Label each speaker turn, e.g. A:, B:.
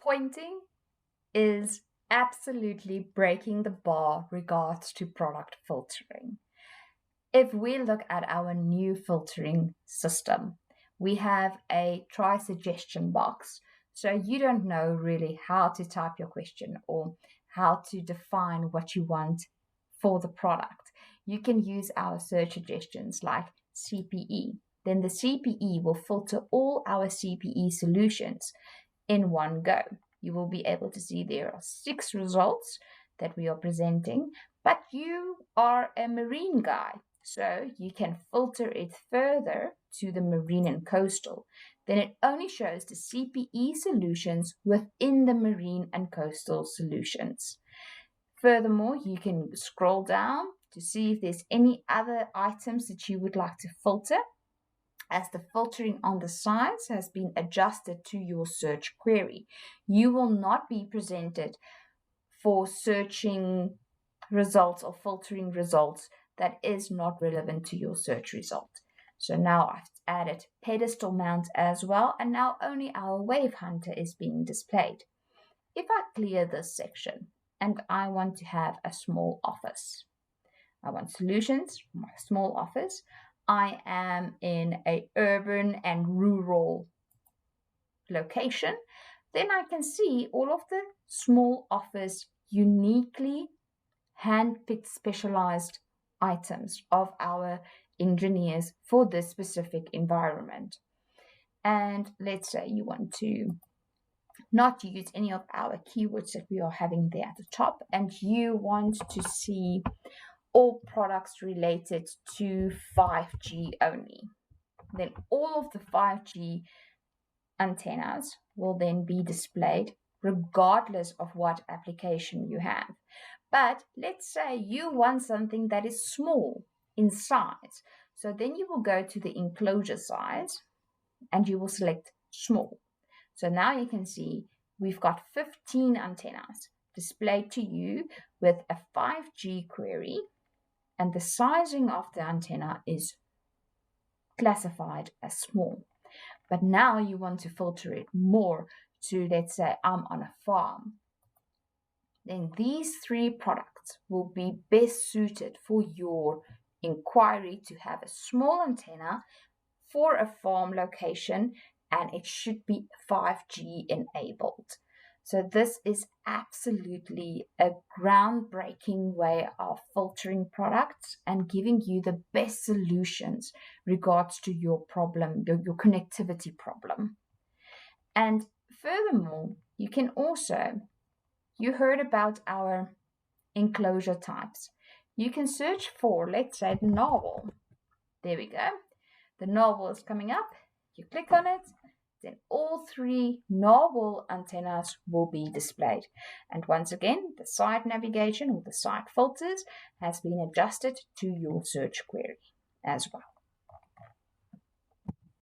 A: Poynting is absolutely breaking the bar regards to product filtering. If we look at our new filtering system, we have a try suggestion box. So you don't know really how to type your question or how to define what you want for the product. You can use our search suggestions like CPE. Then the CPE will filter all our CPE solutions in one go. You will be able to see there are 6 results that we are presenting, but you are a marine guy, so you can filter it further to the marine and coastal. Then it only shows the CPE solutions within the marine and coastal solutions. Furthermore, you can scroll down to see if there's any other items that you would like to filter, as the filtering on the sides has been adjusted to your search query. You will not be presented for searching results or filtering results that is not relevant to your search result. So now I've added pedestal mount as well, and now only our wave hunter is being displayed. If I clear this section and I want to have a small office, I want solutions, my small office. I am in a urban and rural location, then I can see all of the small office uniquely hand-picked specialized items of our engineers for this specific environment. And let's say you want to not use any of our keywords that we are having there at the top, and you want to see all products related to 5G only. Then all of the 5G antennas will then be displayed regardless of what application you have. But let's say you want something that is small in size. So then you will go to the enclosure size and you will select small. So now you can see we've got 15 antennas displayed to you with a 5G query, and the sizing of the antenna is classified as small. But now you want to filter it more to, let's say, I'm on a farm. Then these 3 products will be best suited for your inquiry to have a small antenna for a farm location, and it should be 5G enabled. So this is absolutely a groundbreaking way of filtering products and giving you the best solutions regards to your problem, your connectivity problem. And furthermore, you can also, you heard about our enclosure types. You can search for, let's say, the narwhal. There we go. The narwhal is coming up. You click on it, then all 3 narwhal antennas will be displayed. And once again, the site navigation or the site filters has been adjusted to your search query as well.